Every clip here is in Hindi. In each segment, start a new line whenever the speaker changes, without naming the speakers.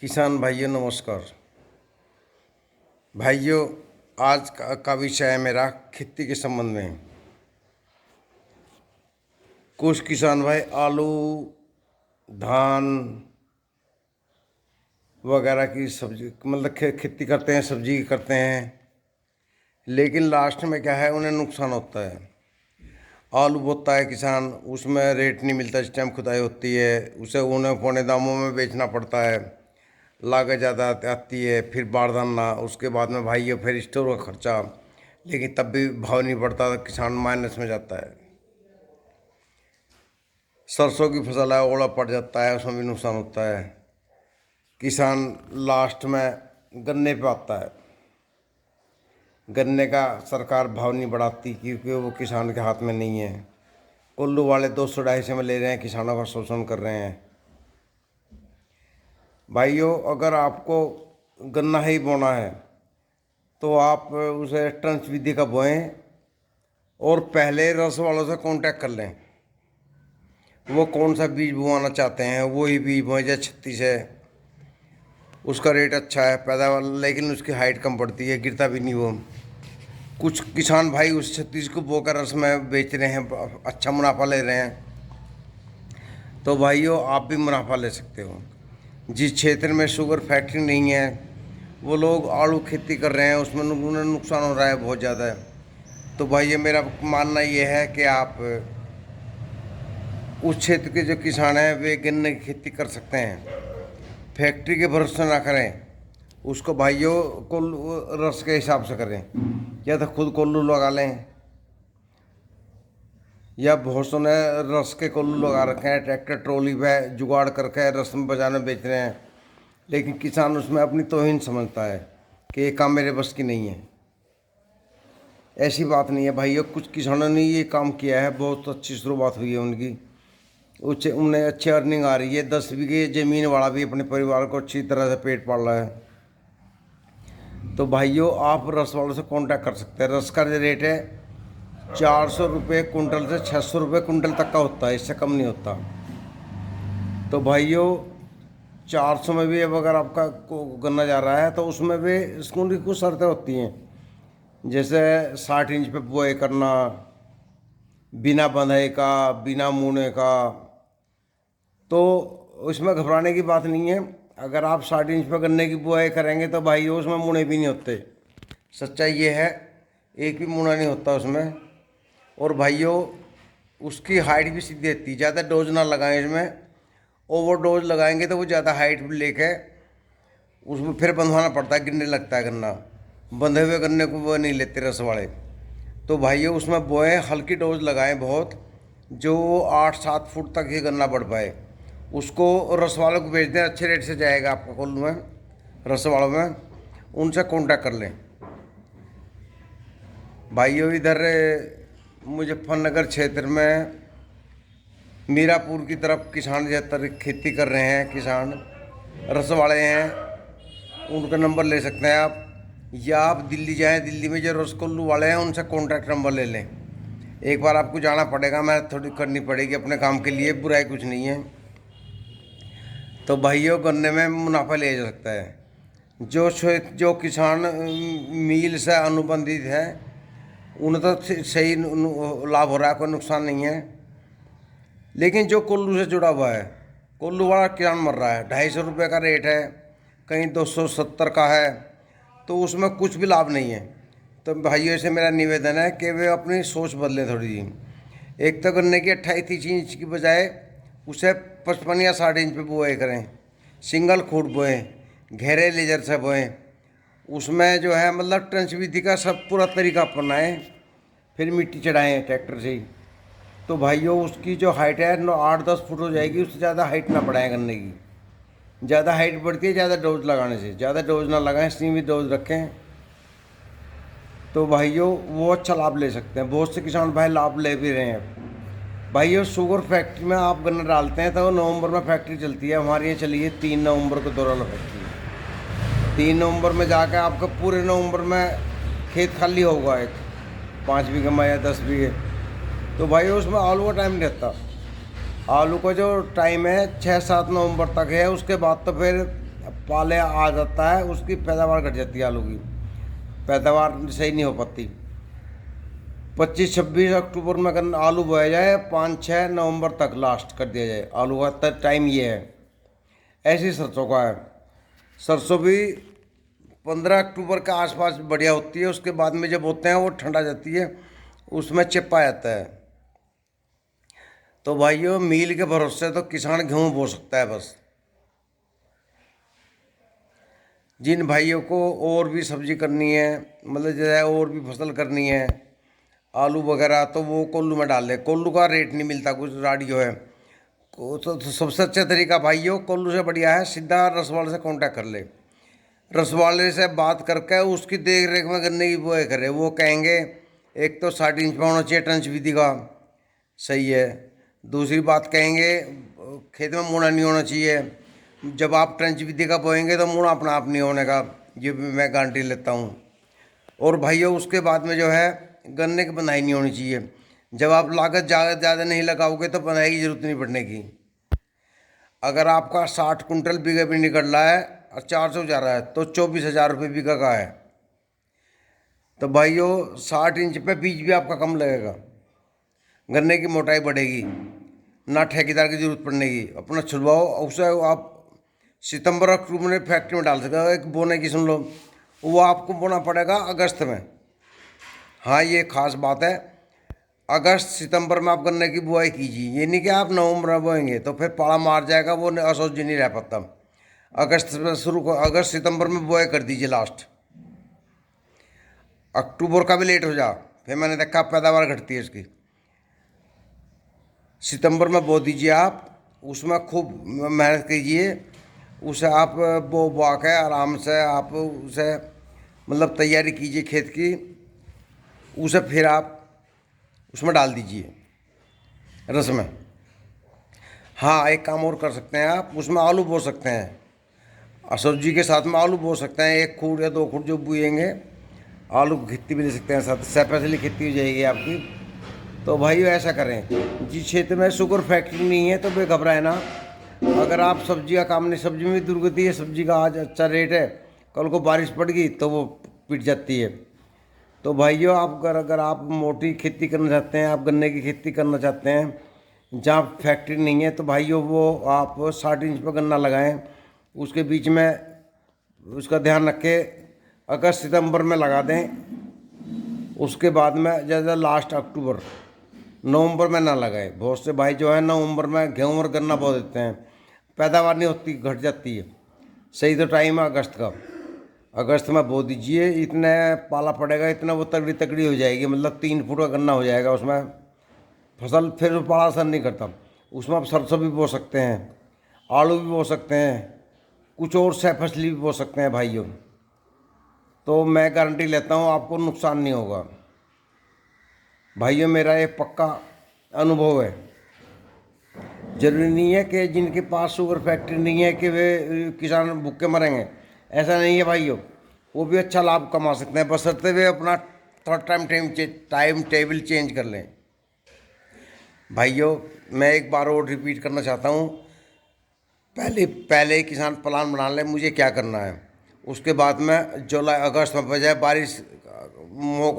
किसान भाइयों नमस्कार। भाइयों, आज का विषय है मेरा खेती के संबंध में। कुछ किसान भाई आलू, धान वगैरह की सब्जी मतलब खेती करते हैं, सब्जी की करते हैं, लेकिन लास्ट में क्या है, उन्हें नुकसान होता है। आलू बोता है किसान, उसमें रेट नहीं मिलता, जिस टाइम खुदाई होती है उसे उन्हें पौने दामों में बेचना पड़ता है, लागत ज़्यादा आती है, फिर बारदाना, उसके बाद में भाई ये फिर स्टोर का खर्चा, लेकिन तब भी भाव नहीं बढ़ता तो किसान माइनस में जाता है। सरसों की फसल है, ओला पड़ जाता है, उसमें भी नुकसान होता है। किसान लास्ट में गन्ने पे आता है। गन्ने का सरकार भाव नहीं बढ़ाती क्योंकि वो किसान के हाथ में नहीं है। कुल्लू वाले 200-250 में ले रहे हैं, किसानों का शोषण कर रहे हैं। भाइयों, अगर आपको गन्ना ही बोना है तो आप उसे ट्रंच विधि का बोएं और पहले रस वालों से कांटेक्ट कर लें। वो कौन सा बीज बोआना चाहते हैं वही बीज बोएं। जैसे 36 है, उसका रेट अच्छा है पैदावार, लेकिन उसकी हाइट कम पड़ती है, गिरता भी नहीं वो। कुछ किसान भाई उस 36 को बोकर रस में बेच रहे हैं, अच्छा मुनाफा ले रहे हैं। तो भाइयों, आप भी मुनाफा ले सकते हो। जिस क्षेत्र में शुगर फैक्ट्री नहीं है वो लोग आलू खेती कर रहे हैं, उसमें उन्हें नुकसान हो रहा है बहुत ज़्यादा है। तो भाई ये मेरा मानना ये है कि आप उस क्षेत्र के जो किसान हैं वे गन्ने की खेती कर सकते हैं। फैक्ट्री के भरोसे ना करें उसको, भाइयों को रस के हिसाब से करें, या तो खुद कोल्लू लगा लें, या बहुत से ने रस के कोल्लू लगा रखे हैं, ट्रैक्टर ट्रॉली पे जुगाड़ करके रस में बाजार में बेच रहे हैं, लेकिन किसान उसमें अपनी तौहीन समझता है कि ये काम मेरे बस की नहीं है। ऐसी बात नहीं है भाइयों, कुछ किसानों ने ये काम किया है, बहुत अच्छी शुरुआत हुई है उनकी, उन्हें अच्छी अर्निंग आ रही है। 10 बीघे ज़मीन वाला भी अपने परिवार को अच्छी तरह से पेट पाल रहा है। तो भाइयों, आप रस वालों से कांटेक्ट कर सकते हैं। रस का जो रेट है 400 रुपये कुंटल से 600 रुपये कुंटल तक का होता है, इससे कम नहीं होता। तो भाइयों, 400 में भी अब अगर आपका गन्ना जा रहा है तो उसमें भी उनकी कुछ शर्तें होती हैं, जैसे 60 इंच पे बुआई करना, बिना बंधाई का, बिना मुने का। तो उसमें घबराने की बात नहीं है। अगर आप 60 इंच पे गन्ने की बुआई करेंगे तो भाई उसमें मुने भी नहीं होते। सच्चाई ये है, एक भी मुना नहीं होता उसमें। और भाइयों, उसकी हाइट भी सीधी रहती है। ज़्यादा डोज ना लगाएं इसमें, ओवर डोज लगाएंगे तो वो ज़्यादा हाइट लेके उसमें फिर बंधवाना पड़ता है, गिरने लगता है गन्ना। बंधे हुए गन्ने को वो नहीं लेते रस वाले। तो भाइयों, उसमें बोएं, हल्की डोज लगाएं बहुत, जो 8-7 फुट तक ही गन्ना बढ़ पाए। उसको रस वालों को बेच दें, अच्छे रेट से जाएगा आपका कोल्लू में, रस वालों में। उनसे कांटेक्ट कर लें। भाइयों, इधर मुजफ्फरनगर क्षेत्र में मीरापुर की तरफ किसान ज़्यादातर खेती कर रहे हैं, किसान रस वाले हैं, उनका नंबर ले सकते हैं आप। या आप दिल्ली जाएं, दिल्ली में जो रसगुल्लू वाले हैं उनसे कॉन्टैक्ट नंबर ले लें। एक बार आपको जाना पड़ेगा, मेहनत थोड़ी करनी पड़ेगी अपने काम के लिए, बुराई कुछ नहीं है। तो भाइयों, गन्ने में मुनाफा लिया जा सकता है। जो किसान मील से अनुबंधित है उन्हें तो सही लाभ हो रहा है, कोई नुकसान नहीं है। लेकिन जो कोल्लू से जुड़ा हुआ है, कोल्लू वाला किसान मर रहा है। 250 रुपये का रेट है, कहीं 270 का है, तो उसमें कुछ भी लाभ नहीं है। तो भाइयों से मेरा निवेदन है कि वे अपनी सोच बदलें थोड़ी जी। एक तो गन्ने की 28-30 इंच की बजाय उसे 55 या 60 इंच पे बुआई करें, सिंगल खूट बोएं, घेरे लेजर से बोएं। उसमें जो है मतलब ट्रंच विधि का सब पूरा तरीका अपनाएं, फिर मिट्टी चढ़ाएं ट्रैक्टर से ही। तो भाइयों, उसकी जो हाइट है 8-10 फुट हो जाएगी, उससे ज़्यादा हाइट ना बढ़ाएं गन्ने की। ज़्यादा हाइट बढ़ती है ज़्यादा डोज लगाने से, ज़्यादा डोज ना लगाएं, सीमित डोज रखें। तो भाइयों, वो अच्छा लाभ ले सकते हैं। बहुत से किसान भाई लाभ ले भी रहे हैं। भाइयों, शुगर फैक्ट्री में आप गन्ना डालते हैं तो नवंबर में फैक्ट्री चलती है, हमारे यहाँ चली है 3 नवंबर को दौरान फैक्ट्री। 3 नवंबर में जाकर आपका पूरे नवंबर में खेत खाली होगा, एक 5 बीघे में या 10 बीघे। तो भाई उसमें आलू का टाइम नहीं रहता। आलू का जो टाइम है 6-7 नवंबर तक है, उसके बाद तो फिर पाले आ जाता है, उसकी पैदावार घट जाती है, आलू की पैदावार सही नहीं हो पाती। 25-26 अक्टूबर में अगर आलू बोया जाए, 5-6 नवंबर तक लास्ट कर दिया जाए आलू का, तब टाइम ये है। ऐसी सरसों का है। सरसों भी 15 अक्टूबर के आसपास बढ़िया होती है, उसके बाद में जब होते हैं वो ठंडा जाती है, उसमें चिप्पा जाता है। तो भाइयों, मील के भरोसे तो किसान गेहूँ बो सकता है बस। जिन भाइयों को और भी सब्जी करनी है, मतलब जैसे और भी फसल करनी है, आलू वगैरह, तो वो कोल्लू में डाल ले। कोल्लू का रेट नहीं मिलता कुछ, राडियो है तो सबसे अच्छा तरीका भाइयों, कोल्लू से बढ़िया है सीधा रसवाले से कांटेक्ट कर ले। रसवाले से बात करके उसकी देख रेख में गन्ने की बुआई करे। वो कहेंगे एक तो 60 इंच का होना चाहिए, टंच विधि का, सही है। दूसरी बात कहेंगे खेत में मुड़ा नहीं होना चाहिए। जब आप ट्रेंच विधि का बोएंगे तो मुड़ा अपना आप नहीं होने का, ये भी मैं गारंटी लेता हूँ। और भाइयों, उसके बाद में जो है गन्ने की बंधाई नहीं होनी चाहिए। जब आप लागत ज़्यादा नहीं लगाओगे तो बंधाई की जरूरत नहीं पड़ने की। अगर आपका 60 कुंटल बीघे भी निकल रहा है और 400 जा रहा है तो 24,000 रुपये बीघा का है। तो भाइयों, 60 इंच पे बीज भी आपका कम लगेगा, गन्ने की मोटाई बढ़ेगी, ना ठेकेदार की जरूरत पड़ने की। अपना छुड़वाओ, उसे आप सितंबर अक्टूबर में फैक्ट्री में डाल सकते हो। एक बोने की सुन लो, वो आपको बोना पड़ेगा अगस्त में। हाँ, ये खास बात है, अगस्त सितंबर में आप गन्ने की बुआई कीजिए। ये नहीं कि आप नवंबर में बोएंगे तो फिर पाला मार जाएगा, वो असोच नहीं रह पाता। अगस्त में शुरू को, अगस्त सितंबर में बुआई कर दीजिए लास्ट। अक्टूबर का भी लेट हो जा, फिर मैंने देखा पैदावार घटती है इसकी। सितंबर में बो दीजिए आप, उसमें खूब मेहनत कीजिए। उसे आप बो के आराम से आप उसे मतलब तैयारी कीजिए खेत की। उसे फिर आप उसमें डाल दीजिए रस में। हाँ, एक काम और कर सकते हैं आप, उसमें आलू बो सकते हैं और सब्जी के साथ में आलू बो सकते हैं। 1 खूट या 2 खूट जो बुएंगे, आलू की खेती भी ले सकते हैं साथ, स्पेशली खेती हो जाएगी आपकी। तो भाई ऐसा करें, जिस क्षेत्र में शुगर फैक्ट्री नहीं है तो बेघबराए ना। अगर आप सब्जी का काम नहीं, सब्जी में भी दुर्गति है, सब्जी का आज अच्छा रेट है, कल को बारिश पड़ गई तो वो पिट जाती है। तो भाइयों, आप अगर आप मोटी खेती करना चाहते हैं, आप गन्ने की खेती करना चाहते हैं जहाँ फैक्ट्री नहीं है, तो भाइयों वो आप 60 इंच पर गन्ना लगाएं। उसके बीच में उसका ध्यान रखें, अगस्त सितंबर में लगा दें। उसके बाद में ज़्यादा लास्ट अक्टूबर नवंबर में ना लगाएं। बहुत से भाई जो है नवंबर में गेहूँ और गन्ना बो देते हैं, पैदावार नहीं होती, घट जाती है। सही तो टाइम है अगस्त का, अगस्त में बो दीजिए। इतने पाला पड़ेगा, इतना वो तगड़ी तगड़ी हो जाएगी, मतलब 3 फुट का गन्ना हो जाएगा उसमें फसल। फिर वो पाला असर नहीं करता। उसमें आप सरसों भी बो सकते हैं, आलू भी बो सकते हैं, कुछ और से फसली भी बो सकते हैं भाइयों। तो मैं गारंटी लेता हूँ आपको नुकसान नहीं होगा भाइयों, मेरा ये पक्का अनुभव है। जरूरी नहीं है कि जिनके पास शुगर फैक्ट्री नहीं है कि वे किसान भूखे मरेंगे, ऐसा नहीं है भाइयों। वो भी अच्छा लाभ कमा सकते हैं, बशर्ते वे अपना थोड़ा टाइम टेबल चेंज कर लें। भाइयों, मैं एक बार और रिपीट करना चाहता हूँ, पहले किसान प्लान बना ले मुझे क्या करना है। उसके बाद में जुलाई अगस्त में बजाय बारिश,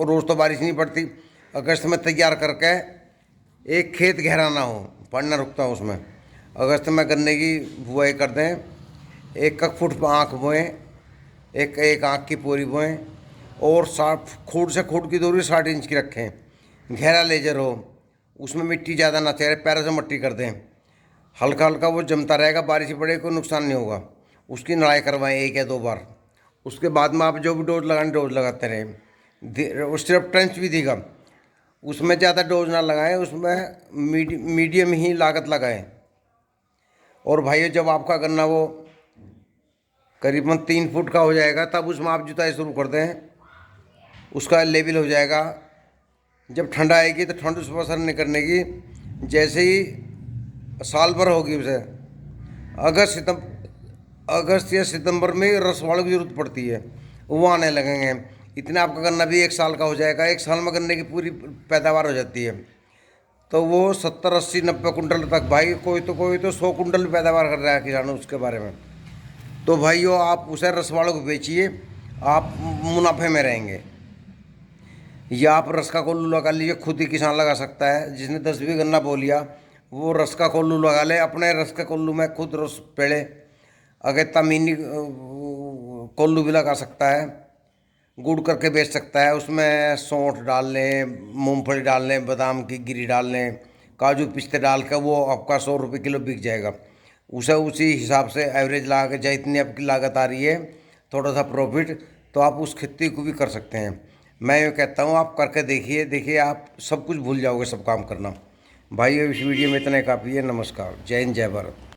रोज़ तो बारिश नहीं पड़ती, अगस्त में तैयार करके एक खेत गहरा ना हो, पड़ना रुकता हूँ उसमें। अगस्त में गन्ने की बुआई कर दें, 1 फुट आँख बोएँ, एक आँख की पूरी बोएँ, और 60 खूट से खूट की दूरी 60 इंच की रखें। गहरा लेजर हो, उसमें मिट्टी ज़्यादा ना चढ़े, पैरों से मट्टी कर दें, हल्का हल्का वो जमता रहेगा, बारिश पड़े कोई नुकसान नहीं होगा। उसकी नड़ाई करवाएं 1 या 2 बार। उसके बाद में आप जो भी डोज लगाने डोज लगाते रहें। सिर्फ ट्रेंच भी देगा, उसमें ज़्यादा डोज ना लगाएं, उसमें मीडियम ही लागत लगाएं। और भाइयों, जब आपका गन्ना वो करीबन 3 फुट का हो जाएगा तब उसमें आप जुताई शुरू कर दें, उसका लेवल हो जाएगा। जब ठंड आएगी तो ठंड उस पर असर नहीं करने की, जैसे ही साल भर होगी उसे अगस्त या सितंबर में रसवाड़ों की जरूरत पड़ती है, वो आने लगेंगे। इतना आपका गन्ना भी 1 साल का हो जाएगा। 1 साल में गन्ने की पूरी पैदावार हो जाती है। तो वो 70, 80, 90 कुंटल तक, भाई कोई तो 100 कुंटल पैदावार कर रहा है किसान, उसके बारे में। तो भाइयों आप उसे रस वालों को बेचिए, आप मुनाफे में रहेंगे। या आप रस का कोल्लू लगा लीजिए, खुद ही किसान लगा सकता है। जिसने 10 बीघा गन्ना बो लिया वो रस का कोल्लू लगा ले, अपने रस के कोल्लू में खुद रस पेड़े। अगर तमीनी कोल्लू भी लगा सकता है, गुड़ करके बेच सकता है। उसमें सौंठ डाल लें, मूंगफली डाल लें, बादाम की गिरी डाल लें, काजू पिस्ते डाल कर वो आपका 100 रुपये किलो बिक जाएगा। उसे उसी हिसाब से एवरेज लगा के, चाहे इतनी आपकी लागत आ रही है, थोड़ा सा प्रॉफिट, तो आप उस खेती को भी कर सकते हैं। मैं ये कहता हूँ आप करके देखिए, देखिए आप सब कुछ भूल जाओगे, सब काम करना। भाई इस वीडियो में इतना ही काफ़ी है। नमस्कार, जय हिंद, जय भारत।